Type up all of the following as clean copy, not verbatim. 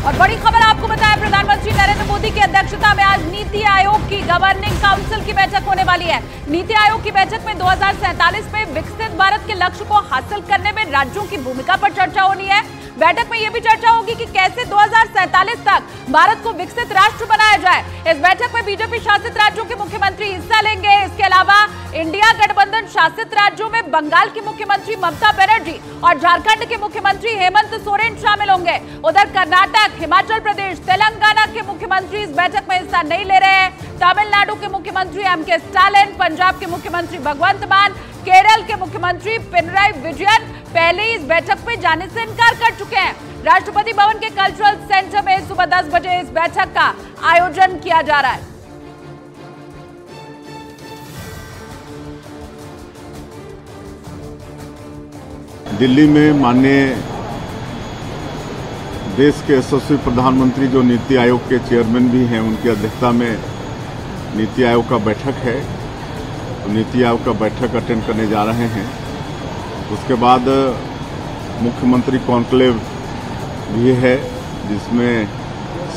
और बड़ी खबर आपको बताया, प्रधानमंत्री नरेंद्र मोदी की अध्यक्षता में आज नीति आयोग की गवर्निंग काउंसिल की बैठक होने वाली है। नीति आयोग की बैठक में 2047 में विकसित भारत के लक्ष्य को हासिल करने में राज्यों की भूमिका पर चर्चा होनी है। बैठक में यह भी चर्चा होगी कि कैसे 2047 तक भारत को विकसित राष्ट्र बनाया जाए। इस बैठक में बीजेपी शासित राज्यों के मुख्यमंत्री हिस्सा लेंगे। इसके अलावा इंडिया गठबंधन शासित राज्यों में बंगाल की मुख्यमंत्री ममता बनर्जी और झारखंड के मुख्यमंत्री हेमंत सोरेन शामिल होंगे। उधर कर्नाटक, हिमाचल प्रदेश, तेलंगाना के मुख्यमंत्री इस बैठक में हिस्सा नहीं ले रहे हैं। तमिलनाडु के मुख्यमंत्री एम.के. स्टालिन, पंजाब के मुख्यमंत्री भगवंत मान, केरल के मुख्यमंत्री पिनराई विजयन पहले ही इस बैठक में जाने से इनकार कर चुके हैं। राष्ट्रपति भवन के कल्चरल सेंटर में सुबह 10 बजे इस बैठक का आयोजन किया जा रहा है। दिल्ली में माननीय देश के यशस्वी प्रधानमंत्री जो नीति आयोग के चेयरमैन भी हैं, उनकी अध्यक्षता में नीति आयोग का बैठक है। तो नीति आयोग का बैठक अटेंड करने जा रहे हैं। उसके बाद मुख्यमंत्री कॉन्क्लेव भी है, जिसमें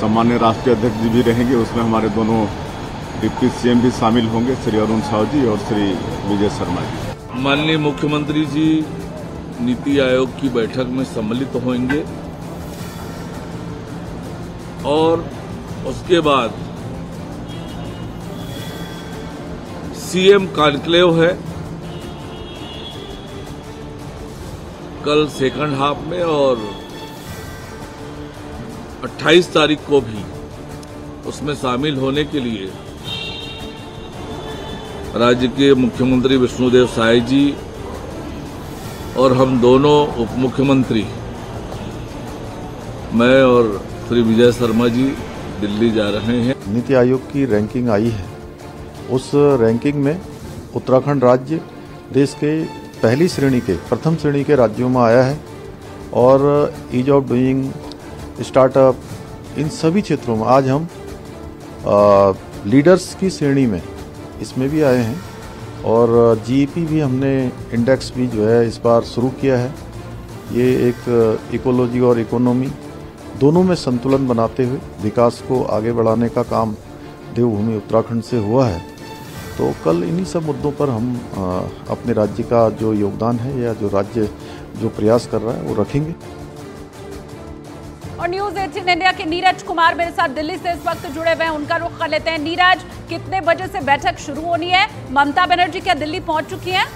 सामान्य राष्ट्रीय अध्यक्ष जी भी रहेंगे। उसमें हमारे दोनों डिप्टी सीएम भी शामिल होंगे, श्री अरुण साहू जी और श्री विजय शर्मा जी। माननीय मुख्यमंत्री जी नीति आयोग की बैठक में सम्मिलित होंगे और उसके बाद सीएम कॉन्क्लेव है कल सेकंड हाफ में, और 28 तारीख को भी उसमें शामिल होने के लिए राज्य के मुख्यमंत्री विष्णुदेव साय जी और हम दोनों उप मुख्यमंत्री, मैं और श्री विजय शर्मा जी दिल्ली जा रहे हैं। नीति आयोग की रैंकिंग आई है। उस रैंकिंग में उत्तराखंड राज्य देश के पहली श्रेणी के, प्रथम श्रेणी के राज्यों में आया है और ईज ऑफ डूइंग, स्टार्टअप, इन सभी क्षेत्रों में आज हम लीडर्स की श्रेणी में इसमें भी आए हैं। और जीईपी भी हमने इंडेक्स भी जो है इस बार शुरू किया है। ये एक इकोलॉजी और इकोनॉमी दोनों में संतुलन बनाते हुए विकास को आगे बढ़ाने का काम देवभूमि उत्तराखंड से हुआ है। तो कल इन्हीं सब मुद्दों पर हम अपने राज्य का जो योगदान है या जो राज्य जो प्रयास कर रहा है वो रखेंगे। और न्यूज़ 18 इंडिया के नीरज कुमार मेरे साथ दिल्ली से इस वक्त जुड़े हुए हैं, उनका रुख कर लेते हैं। नीरज, कितने बजे से बैठक शुरू होनी है? ममता बनर्जी क्या दिल्ली पहुंच चुकी हैं?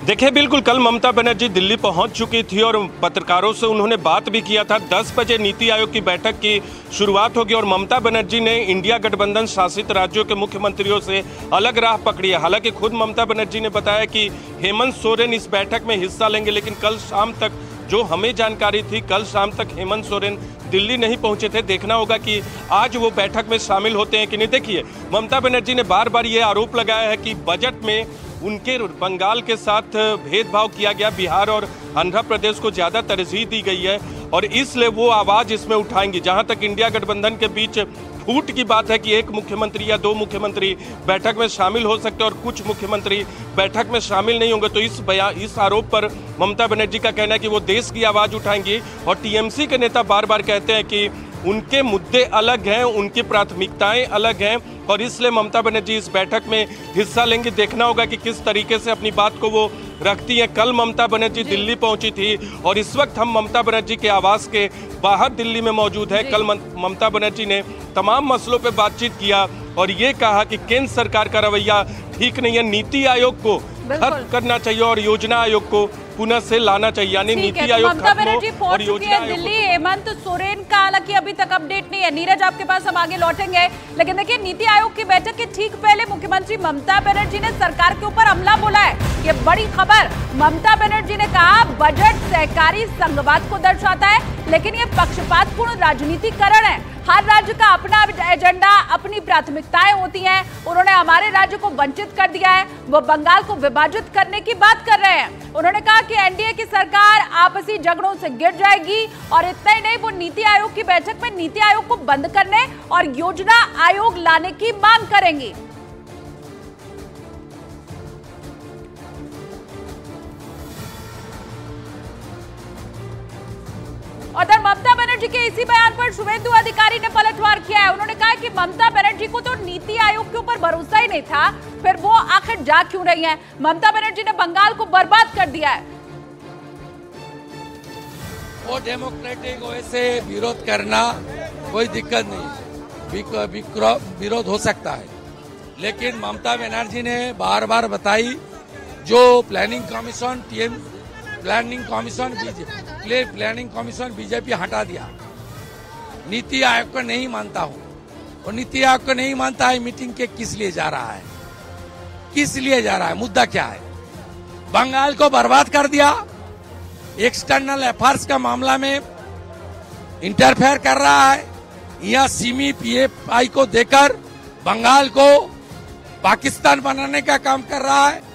देखिए, बिल्कुल कल ममता बनर्जी दिल्ली पहुंच चुकी थी और पत्रकारों से उन्होंने बात भी किया था। 10 बजे नीति आयोग की बैठक की शुरुआत होगी और ममता बनर्जी ने इंडिया गठबंधन शासित राज्यों के मुख्यमंत्रियों से अलग राह पकड़ी है। हालांकि खुद ममता बनर्जी ने बताया कि हेमंत सोरेन इस बैठक में हिस्सा लेंगे, लेकिन कल शाम तक जो हमें जानकारी थी, कल शाम तक हेमंत सोरेन दिल्ली नहीं पहुंचे थे। देखना होगा कि आज वो बैठक में शामिल होते हैं कि नहीं। देखिए, ममता बनर्जी ने बार बार ये आरोप लगाया है कि बजट में उनके बंगाल के साथ भेदभाव किया गया, बिहार और आंध्र प्रदेश को ज़्यादा तरजीह दी गई है और इसलिए वो आवाज़ इसमें उठाएंगी। जहां तक इंडिया गठबंधन के बीच फूट की बात है कि एक मुख्यमंत्री या 2 मुख्यमंत्री बैठक में शामिल हो सकते हैं और कुछ मुख्यमंत्री बैठक में शामिल नहीं होंगे, तो इस आरोप पर ममता बनर्जी का कहना है कि वो देश की आवाज़ उठाएंगी। और टीएमसी के नेता बार बार कहते हैं कि उनके मुद्दे अलग हैं, उनकी प्राथमिकताएं अलग हैं और इसलिए ममता बनर्जी इस बैठक में हिस्सा लेंगी। देखना होगा कि किस तरीके से अपनी बात को वो रखती हैं। कल ममता बनर्जी दिल्ली पहुंची थी और इस वक्त हम ममता बनर्जी के आवास के बाहर दिल्ली में मौजूद है। कल ममता बनर्जी ने तमाम मसलों पर बातचीत किया और ये कहा कि केंद्र सरकार का रवैया ठीक नहीं है, नीति आयोग को खत्म करना चाहिए और योजना आयोग को पुनः से लाना चाहिए, यानी नीति आयोग खत्म हो और योजना आयोग दिल्ली। हेमंत सोरेन का हालांकि अभी तक अपडेट नहीं है। नीरज, आपके पास हम आगे लौटेंगे, लेकिन देखिए नीति आयोग की बैठक के ठीक पहले मुख्यमंत्री ममता बनर्जी ने सरकार के ऊपर हमला बोला है। ये बड़ी खबर। ममता बनर्जी ने कहा बजट सहकारी संघवाद को दर्शाता है, लेकिन ये पक्षपातपूर्ण राजनीतिकरण है। हर राज्य का अपना एजेंडा, अपनी प्राथमिकताएं होती हैं। उन्होंने हमारे राज्य को वंचित कर दिया है, वो बंगाल को विभाजित करने की बात कर रहे हैं। उन्होंने कहा कि एनडीए की सरकार आपसी झगड़ों से गिर जाएगी और इतना ही नहीं, वो नीति आयोग की बैठक में नीति आयोग को बंद करने और योजना आयोग लाने की मांग करेंगी। उधर ममता बनर्जी के इसी बयान पर शुभेंदु अधिकारी ने पलटवार किया है। उन्होंने कहा कि ममता बनर्जी को तो नीति आयोग के ऊपर भरोसा ही नहीं था, फिर वो आखिर जा क्यों रही हैं? ममता बनर्जी ने बंगाल को बर्बाद कर दिया है। वो डेमोक्रेटिक वे से विरोध करना कोई दिक्कत नहीं, विरोध हो सकता है, लेकिन ममता बनर्जी ने बार बार बताई जो प्लानिंग कमीशन बीजेपी हटा दिया। नीति आयोग को नहीं मानता हूँ, और नीति आयोग को नहीं मानता है, मीटिंग के किस लिए जा रहा है, किस लिए जा रहा है, मुद्दा क्या है? बंगाल को बर्बाद कर दिया, एक्सटर्नल अफेयर्स का मामला में इंटरफेयर कर रहा है, या सिमी पीएफआई को देकर बंगाल को पाकिस्तान बनाने का काम कर रहा है।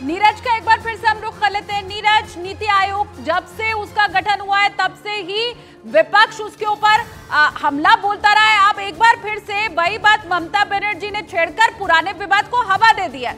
नीरज का एक बार फिर से हम रुख कर लेते हैं। नीरज, नीति आयोग जब से उसका गठन हुआ है तब से ही विपक्ष उसके ऊपर हमला बोलता रहा है। अब एक बार फिर से वही बात ममता बनर्जी ने छेड़कर पुराने विवाद को हवा दे दिया।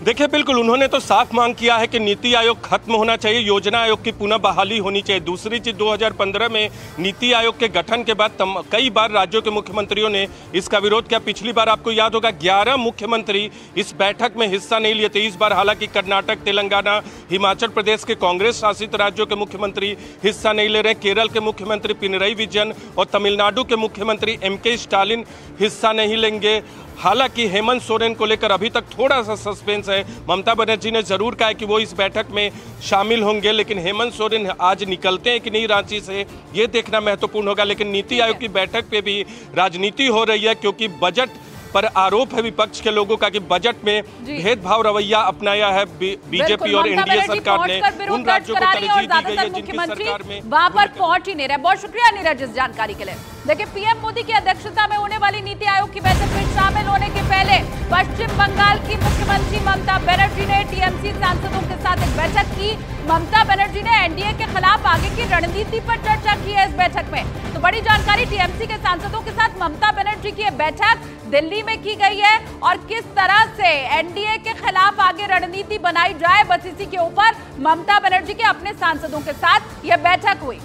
देखिए, बिल्कुल उन्होंने तो साफ मांग किया है कि नीति आयोग खत्म होना चाहिए, योजना आयोग की पुनः बहाली होनी चाहिए। दूसरी चीज, 2015 में नीति आयोग के गठन के बाद कई बार राज्यों के मुख्यमंत्रियों ने इसका विरोध किया। पिछली बार आपको याद होगा 11 मुख्यमंत्री इस बैठक में हिस्सा नहीं लिए थे। इस बार हालांकि कर्नाटक, तेलंगाना, हिमाचल प्रदेश के कांग्रेस शासित राज्यों के मुख्यमंत्री हिस्सा नहीं ले रहे। केरल के मुख्यमंत्री पिनरई विजयन और तमिलनाडु के मुख्यमंत्री MK स्टालिन हिस्सा नहीं लेंगे। हालांकि हेमंत सोरेन को लेकर अभी तक थोड़ा सा सस्पेंस है। ममता बनर्जी ने जरूर कहा है कि वो इस बैठक में शामिल होंगे, लेकिन हेमंत सोरेन आज निकलते हैं कि नहीं रांची से, ये देखना महत्वपूर्ण होगा। लेकिन नीति आयोग की बैठक पे भी राजनीति हो रही है, क्योंकि बजट पर आरोप है विपक्ष के लोगों का कि बजट में भेदभाव रवैया अपनाया है बीजेपी और एनडीए सरकार ने। उन राज्यों को तरजीह दी गई है जिनकी सरकार में वहां पर पहुंच ही नहीं रहे। बहुत शुक्रिया नीरज इस जानकारी के लिए। देखिए, पीएम मोदी की अध्यक्षता में होने वाली नीति आयोग की बैठक में शामिल होने के पहले पश्चिम बंगाल की मुख्यमंत्री ममता बनर्जी ने टीएमसी सांसदों के साथ एक बैठक की। ममता बनर्जी ने एनडीए के खिलाफ आगे की रणनीति पर चर्चा की है इस बैठक में। तो बड़ी जानकारी, टीएमसी के सांसदों के साथ ममता बनर्जी की बैठक दिल्ली में की गई है और किस तरह से एनडीए के खिलाफ आगे रणनीति बनाई जाए, बस इसी के ऊपर ममता बनर्जी के अपने सांसदों के साथ यह बैठक हुई।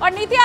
और नीति